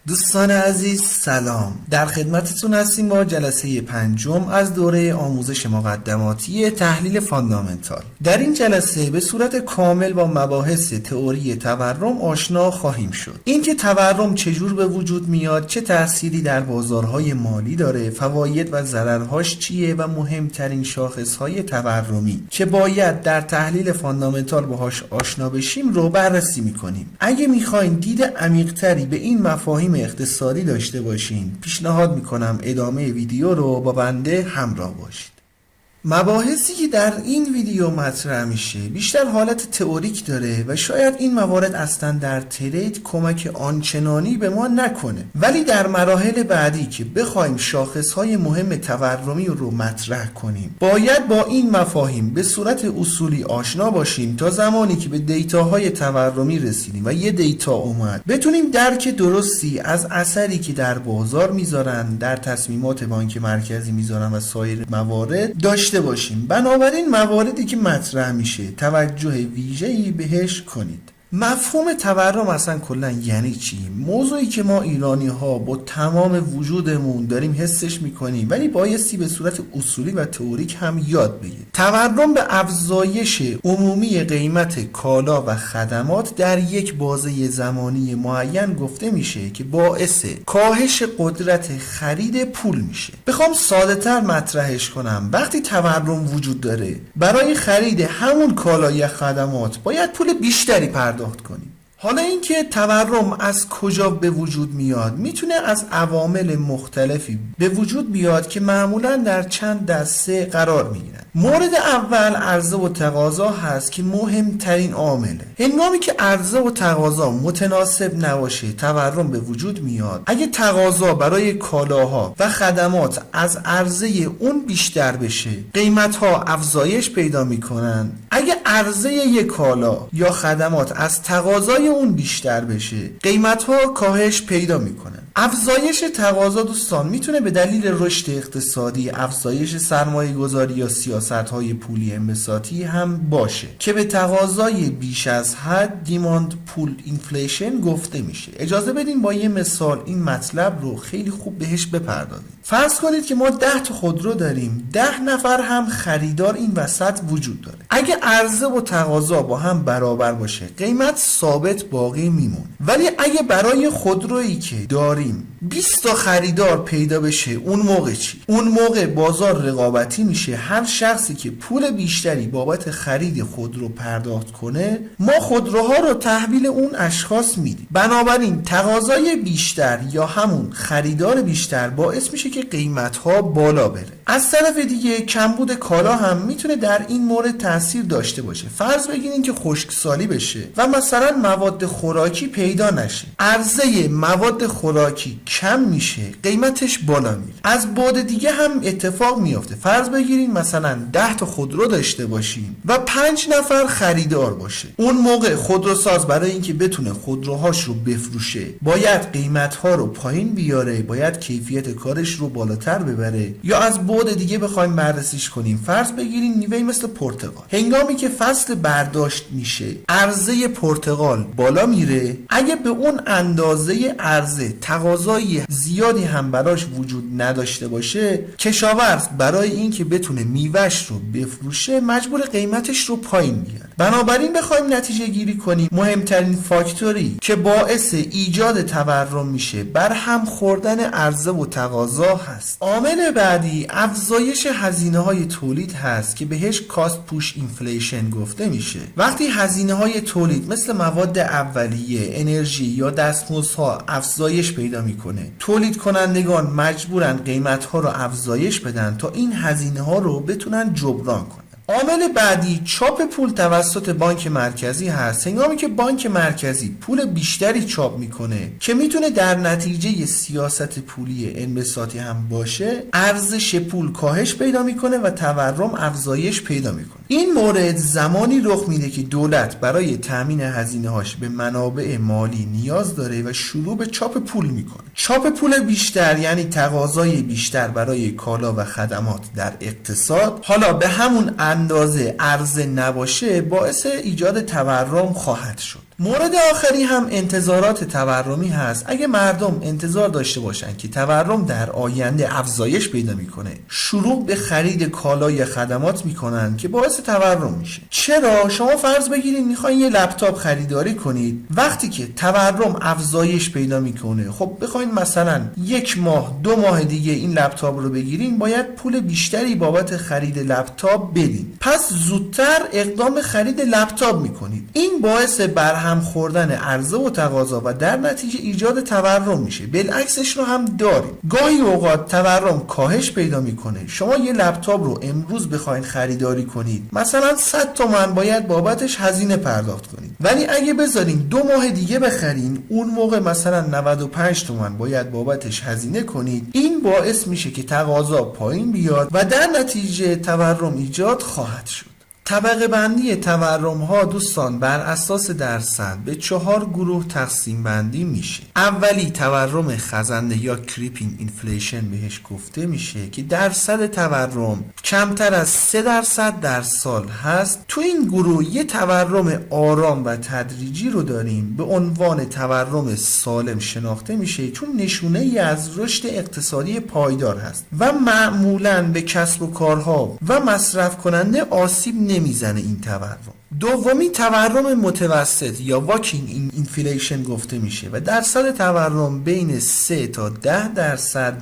دوستان عزیز سلام، در خدمتتون هستیم با جلسه پنجم از دوره آموزش مقدماتی تحلیل فاندامنتال. در این جلسه به صورت کامل با مباحث تئوری تورم آشنا خواهیم شد. اینکه تورم چجور به وجود میاد، چه تأثیری در بازارهای مالی داره، فواید و ضررهاش چیه و مهمترین شاخصهای تورمی که باید در تحلیل فاندامنتال باهاش آشنا بشیم رو بررسی میکنیم. اگه میخواین دید عمیق‌تری به این مفاهیم اقتصادی داشته باشین، پیشنهاد میکنم ادامه ویدیو رو با بنده همراه باشید. مباحثی که در این ویدیو مطرح میشه بیشتر حالت تئوریک داره و شاید این موارد اصلا در ترید کمک آنچنانی به ما نکنه، ولی در مراحل بعدی که بخوایم شاخصهای مهم تورمی رو مطرح کنیم باید با این مفاهیم به صورت اصولی آشنا باشیم تا زمانی که به دیتاهای تورمی رسیدیم و یه دیتا اومد بتونیم درک درستی از اثری که در بازار میذارن، در تصمیمات بانک مرکزی میذارن و سایر موارد داشته باشیم. بنابراین مواردی که مطرح میشه توجه ویژه‌ای بهش کنید. مفهوم تورم اصلا کلا یعنی چی؟ موضوعی که ما ایرانی ها با تمام وجودمون داریم حسش میکنیم ولی بایستی به صورت اصولی و تئوریک هم یاد بگیریم. تورم به افزایش عمومی قیمت کالا و خدمات در یک بازه زمانی معین گفته میشه که باعث کاهش قدرت خرید پول میشه. بخوام ساده تر مطرحش کنم، وقتی تورم وجود داره برای خرید همون کالا یا خدمات باید پول بیشتری پرداخت کنیم. حالا اینکه تورم از کجا به وجود میاد میتونه از عوامل مختلفی به وجود بیاد که معمولا در چند دسته قرار میگیرن. مورد اول عرضه و تقاضا هست که مهمترین عامله. هنگامی که عرضه و تقاضا متناسب نباشه تورم به وجود میاد. اگه تقاضا برای کالاها و خدمات از عرضه اون بیشتر بشه قیمتها افزایش پیدا میکنن. اگه عرضه یک کالا یا خدمات از تقاضای اون بیشتر بشه قیمتها کاهش پیدا میکنن. افزایش تقاضا دوستان میتونه به دلیل رشد اقتصادی، افزایش سرمایه گذاری یا سیاست‌های پولی انبساطی هم باشه که به تقاضای بیش از حد دیماند پول اینفلیشن گفته میشه. اجازه بدین با یه مثال این مطلب رو خیلی خوب بهش بپردازیم. فرض کنید که ما 10 تا خودرو داریم، 10 نفر هم خریدار این وسط وجود داره. اگه عرضه و تقاضا با هم برابر باشه قیمت ثابت باقی میمونه، ولی اگه برای خودرویی که داریم 20 تا خریدار پیدا بشه اون موقع چی؟ اون موقع بازار رقابتی میشه. هر شخصی که پول بیشتری بابت خرید خودرو پرداخت کنه ما خودروها رو تحویل اون اشخاص میدیم. بنابراین تقاضای بیشتر یا همون خریدار بیشتر باعث میشه که قیمت‌ها بالا بره. از طرف دیگه کمبود کالا هم میتونه در این مورد تاثیر داشته باشه. فرض بگیرین که خشکسالی بشه و مثلا مواد خوراکی پیدا نشه، عرضه مواد خوراکی کم میشه قیمتش بالا میره. از بعد دیگه هم اتفاق میفته. فرض بگیرین مثلا 10 تا خودرو داشته باشیم و 5 نفر خریدار باشه. اون موقع خودروساز برای اینکه بتونه خودروهاش رو بفروشه باید قیمت‌ها رو پایین بیاره، باید کیفیت کارش رو بالاتر ببره. یا از بعد دیگه بخوایم بررسیش کنیم، فرض بگیرین میوه‌ای مثل پرتقال هنگامی که فصل برداشت میشه عرضه پرتقال بالا میره. اگه به اون اندازه عرضه تقاضای زیادی هم براش وجود نداشته باشه کشاورز برای اینکه بتونه میوهش رو بفروشه مجبور قیمتش رو پایین بیاره. بنابراین بخوایم نتیجه گیری کنیم مهمترین فاکتوری که باعث ایجاد تورم میشه بر هم خوردن عرضه و تقاضا هست. عامل بعدی افزایش هزینه‌های تولید هست که بهش کاست پوش اینفلیشن گفته میشه. وقتی هزینه‌های تولید مثل مواد اولیه، انرژی یا دستمزدها افزایش پیدا میکنه تولید کنندگان مجبورن قیمت‌ها رو افزایش بدن تا این هزینه‌ها رو بتونن جبران کنن. عامل بعدی چاپ پول توسط بانک مرکزی هست. هنگامی که بانک مرکزی پول بیشتری چاپ میکنه که میتونه در نتیجه سیاست پولی انبساطی هم باشه ارزش پول کاهش پیدا میکنه و تورم افزایش پیدا میکنه. این مورد زمانی رخ میده که دولت برای تامین هزینه‌هاش به منابع مالی نیاز داره و شروع به چاپ پول میکنه. چاپ پول بیشتر یعنی تقاضای بیشتر برای کالا و خدمات در اقتصاد، حالا به همون اندازه عرضه نباشه باعث ایجاد تورم خواهد شد. مورد آخری هم انتظارات تورمی هست. اگه مردم انتظار داشته باشن که تورم در آینده افزایش پیدا میکنه، شروع به خرید کالا یا خدمات میکنن که باعث تورم میشه. چرا؟ شما فرض بگیرید میخواین یه لپتاپ خریداری کنید، وقتی که تورم افزایش پیدا میکنه، خب بخواید مثلا 1 ماه 2 ماه دیگه این لپتاپ رو بگیرین، باید پول بیشتری بابت خرید لپتاپ بدین، پس زودتر اقدام خرید لپتاپ میکنید. این باعث برهم خوردن عرضه و تقاضا و در نتیجه ایجاد تورم میشه. بالعکسش رو هم داریم. گاهی اوقات تورم کاهش پیدا میکنه. شما یه لپتاپ رو امروز بخواید خریداری کنید، مثلا 100 تومن باید بابتش هزینه پرداخت کنید، ولی اگه بذارین 2 ماه دیگه بخرین، اون موقع مثلا 95 تومن باید بابتش هزینه کنید. این باعث میشه که تقاضا پایین بیاد و در نتیجه تورم ایجاد خواهد شد. طبقه بندی تورم ها دوستان بر اساس درصد به 4 گروه تقسیم بندی میشه. اولی تورم خزنده یا کریپینگ اینفلیشن بهش گفته میشه که درصد تورم کمتر از 3% در سال هست. تو این گروه یه تورم آرام و تدریجی رو داریم، به عنوان تورم سالم شناخته میشه چون نشونه ای از رشد اقتصادی پایدار هست و معمولاً به کسب و کارها و مصرف کننده آسیب نمیزنه این تورم. دومی تورم متوسط یا واکینگ اینفلیشن گفته میشه و درصد تورم بین 3 تا 10%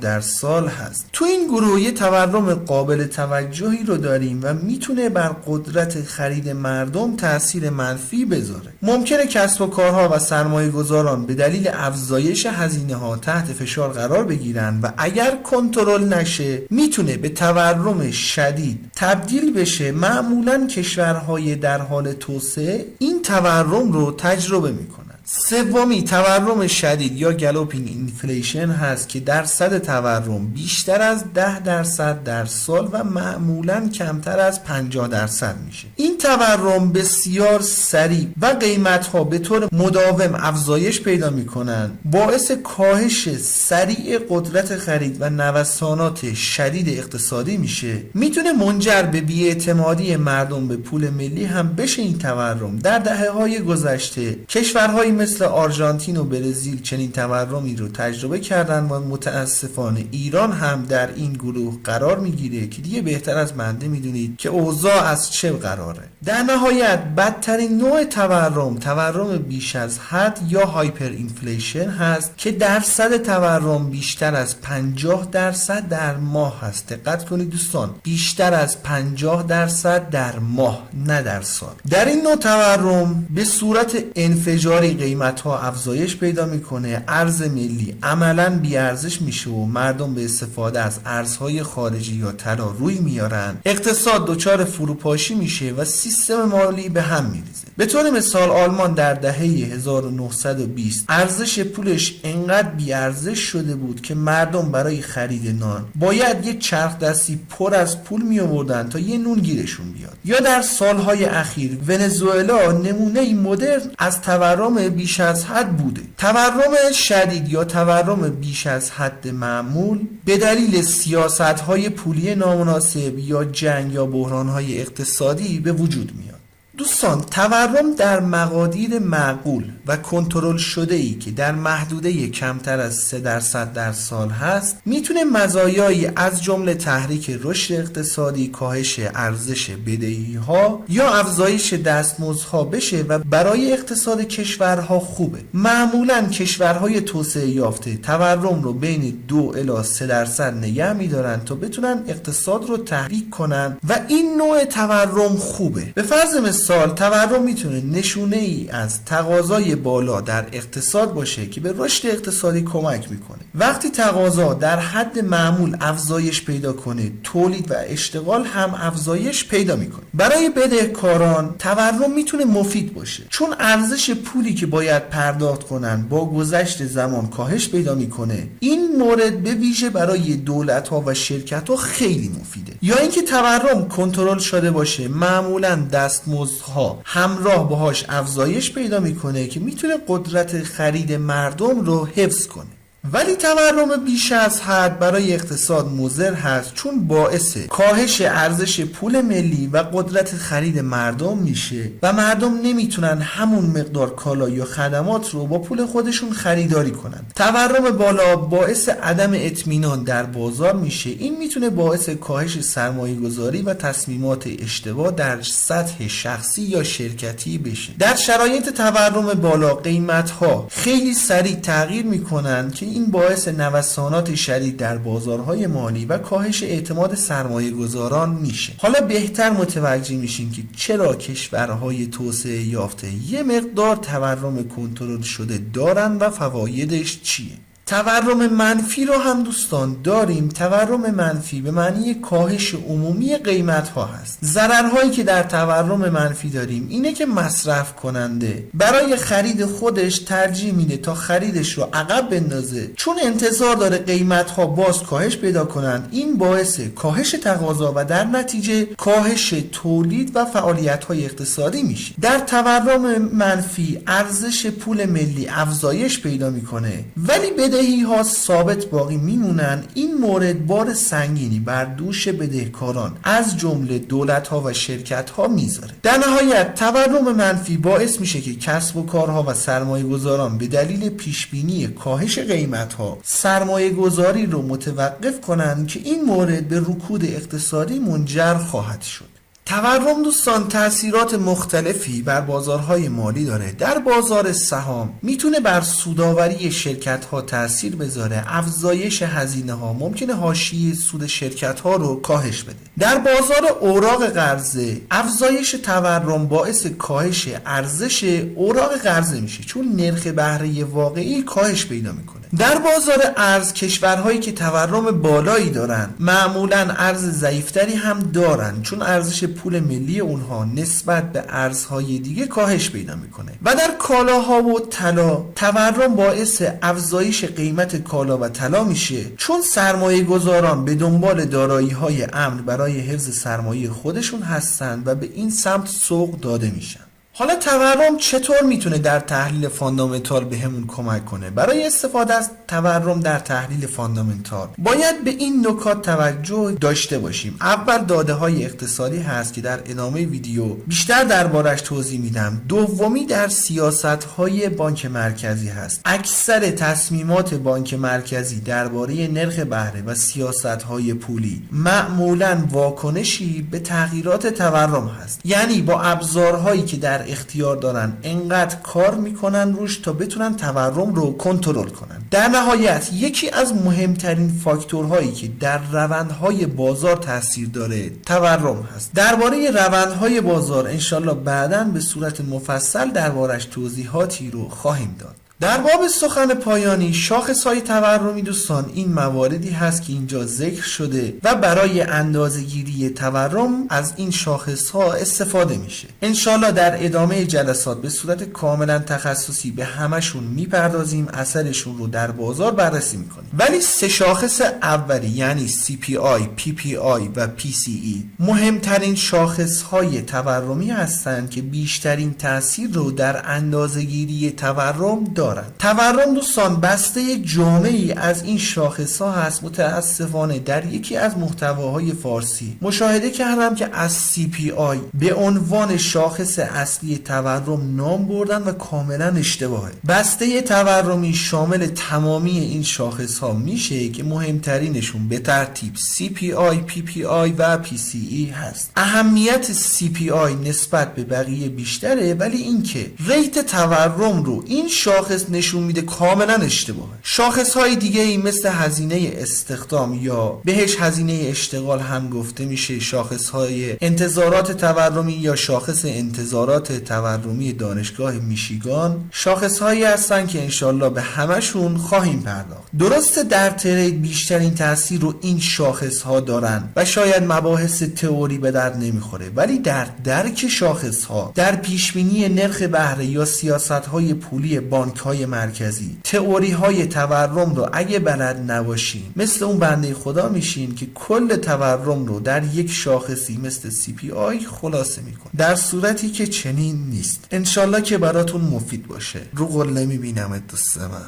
در سال هست. تو این گروه یه تورم قابل توجهی رو داریم و میتونه بر قدرت خرید مردم تأثیر منفی بذاره. ممکنه کسب و کارها و سرمایه گذاران به دلیل افزایش هزینه ها تحت فشار قرار بگیرن و اگر کنترل نشه میتونه به تورم شدید تبدیل بشه. معمولاً کشورهای در حال توسعه این تورم رو تجربه میکنن. سومی تورم شدید یا گالوپینگ اینفلیشن هست که درصد تورم بیشتر از 10% در سال و معمولاً کمتر از 50% میشه. این تورم بسیار سریع و قیمت‌ها به طور مداوم افزایش پیدا میکنن، باعث کاهش سریع قدرت خرید و نوسانات شدید اقتصادی میشه. میتونه منجر به بی‌اعتمادی مردم به پول ملی هم بشه. این تورم در دهه‌های گذشته کشورهای مثل آرژانتین و برزیل چنین تورمی رو تجربه کردن و متاسفانه ایران هم در این گروه قرار میگیره که دیگه بهتر از بنده میدونید که اوضاع از چه قراره. در نهایت بدترین نوع تورم بیش از حد یا هایپر اینفلیشن هست که درصد تورم بیشتر از 50% در ماه هست. دقت کنید دوستان، بیشتر از 50% در ماه نه در سال. در این نوع تورم به صورت انفجاری قیمت‌ها افزایش پیدا میکنه، ارز ملی عملاً بی‌ارزش میشه و مردم به استفاده از ارزهای خارجی یا طلا روی میارن. اقتصاد دچار فروپاشی میشه و سیستم مالی به هم میریزه. به طور مثال آلمان در دهه 1920 ارزش پولش انقدر بی‌ارزش شده بود که مردم برای خرید نان باید یه چرخ دستی پر از پول میآوردن تا یه نون گیرشون بیاد. یا در سالهای اخیر ونزوئلا نمونه مدرن از تورم بیش از حد بوده. تورم شدید یا تورم بیش از حد معمول به دلیل سیاست‌های پولی نامناسب یا جنگ یا بحران‌های اقتصادی به وجود میاد. دوستان تورم در مقادیر معقول و کنترل شده ای که در محدوده کمتر از 3% در سال هست میتونه مزایایی از جمله تحریک رشد اقتصادی، کاهش ارزش بدهی ها یا افزایش دستمزدها بشه و برای اقتصاد کشورها خوبه. معمولا کشورهای توسعه یافته تورم رو بین 2 الی 3% نگه میدارن تا بتونن اقتصاد رو تحریک کنن و این نوع تورم خوبه. به فرض مثال تورم میتونه نشونه ای از تقاضای بالا در اقتصاد باشه که به رشد اقتصادی کمک میکنه. وقتی تقاضا در حد معمول افزایش پیدا کنه، تولید و اشتغال هم افزایش پیدا میکنه. برای بدهکاران تورم میتونه مفید باشه چون ارزش پولی که باید پرداخت کنن با گذشت زمان کاهش پیدا میکنه. این مورد به ویژه برای دولت ها و شرکت ها خیلی مفیده. یا اینکه تورم کنترل شده باشه، معمولا دستمزدها همراه باهاش افزایش پیدا میکنه که میتونه قدرت خرید مردم رو حفظ کنه. ولی تورم بیش از حد برای اقتصاد مضر هست، چون باعث کاهش ارزش پول ملی و قدرت خرید مردم میشه و مردم نمیتونن همون مقدار کالا یا خدمات رو با پول خودشون خریداری کنن. تورم بالا باعث عدم اطمینان در بازار میشه. این میتونه باعث کاهش سرمایه گذاری و تصمیمات اشتباه در سطح شخصی یا شرکتی بشه. در شرایط تورم بالا قیمت‌ها خیلی سریع تغییر میکنن که این باعث نوسانات شدید در بازارهای مالی و کاهش اعتماد سرمایه گذاران میشه. حالا بهتر متوجه میشین که چرا کشورهای توسعه یافته یه مقدار تورم کنترل شده دارن و فوایدش چیه. تورم منفی رو هم دوستان داریم. تورم منفی به معنی کاهش عمومی قیمت ها هست. ضررهایی که در تورم منفی داریم اینه که مصرف کننده برای خرید خودش ترجیح میده تا خریدش رو عقب بندازه، چون انتظار داره قیمت ها باز کاهش پیدا کنن. این باعث کاهش تقاضا و در نتیجه کاهش تولید و فعالیت های اقتصادی میشه. در تورم منفی ارزش پول ملی افزایش پیدا میکنه ولی بدهی ها ثابت باقی میمونن. این مورد بار سنگینی بر دوش بدهکاران از جمله دولت ها و شرکت ها میذاره. در نهایت تورم منفی باعث میشه که کسب و کارها و سرمایه گذاران به دلیل پیشبینی کاهش قیمت ها سرمایه گذاری رو متوقف کنن که این مورد به رکود اقتصادی منجر خواهد شد. تورم دوستان تأثیرات مختلفی بر بازارهای مالی داره. در بازار سهام میتونه بر سودآوری شرکت ها تأثیر بذاره. افزایش هزینه ها ممکنه حاشیه سود شرکت ها رو کاهش بده. در بازار اوراق قرضه افزایش تورم باعث کاهش ارزش اوراق قرضه میشه، چون نرخ بهره واقعی کاهش پیدا میکنه. در بازار ارز کشورهایی که تورم بالایی دارن معمولا ارز ضعیفتری هم دارن، چون ارزش پول ملی اونها نسبت به ارزهای دیگه کاهش پیدا میکنه. و در کالاها و طلا تورم باعث افزایش قیمت کالا و طلا میشه، چون سرمایه گذاران به دنبال دارایی های امن برای حفظ سرمایه خودشون هستن و به این سمت سوق داده میشن. حالا تورم چطور میتونه در تحلیل فاندامنتال بهمون کمک کنه؟ برای استفاده از تورم در تحلیل فاندامنتال باید به این نکات توجه داشته باشیم. اول داده های اقتصادی هست که در ادامه ویدیو بیشتر دربارش توضیح میدم. دومی در سیاست های بانک مرکزی هست. اکثر تصمیمات بانک مرکزی درباره نرخ بهره و سیاست های پولی معمولاً واکنشی به تغییرات تورم هست، یعنی با ابزارهایی که در اختیار دارن انقدر کار میکنن روش تا بتونن تورم رو کنترل کنن. در نهایت یکی از مهمترین فاکتورهایی که در روندهای بازار تاثیر داره تورم هست. درباره روندهای بازار انشالله بعداً به صورت مفصل دربارش توضیحاتی رو خواهیم داد. در باب سخن پایانی شاخص‌های تورمی دوستان این مواردی هست که اینجا ذکر شده و برای اندازه‌گیری تورم از این شاخص‌ها استفاده میشه. انشالله در ادامه جلسات به صورت کاملا تخصصی به همشون میپردازیم، اثرشون رو در بازار بررسی میکنیم. ولی سه شاخص اولی یعنی CPI، PPI و PCE مهمترین شاخص‌های تورمی هستند که بیشترین تأثیر رو در اندازه‌گیری تورم دارند. تورم دوستان بسته جامعی از این شاخص ها هست. متاسفانه در یکی از محتواهای فارسی مشاهده کردم که از CPI به عنوان شاخص اصلی تورم نام بردن و کاملا اشتباهه. بسته تورمی شامل تمامی این شاخص ها میشه که مهمترینشون به ترتیب CPI، PPI و PCE هست. اهمیت CPI نسبت به بقیه بیشتره، ولی اینکه ریت تورم رو این شاخص نشون میده کاملا اشتباهه. شاخص های دیگه ای مثل هزینه استخدام یا بهش هزینه اشتغال هم گفته میشه، شاخص های انتظارات تورمی یا شاخص انتظارات تورمی دانشگاه میشیگان شاخص هایی هستن که انشالله به همشون خواهیم پرداخت. درسته در ترید بیشترین تاثیر رو این شاخص ها دارن و شاید مباحث تئوری به درد نمیخوره، ولی در درک شاخص ها، در پیشبینی نرخ بهره یا سیاست های پولی بانک های مرکزی، تئوری های تورم رو اگه بلد نباشین مثل اون بنده خدا میشین که کل تورم رو در یک شاخصی مثل CPI خلاصه میکن، در صورتی که چنین نیست. انشالله که براتون مفید باشه. رو قله میبینمت دوست من.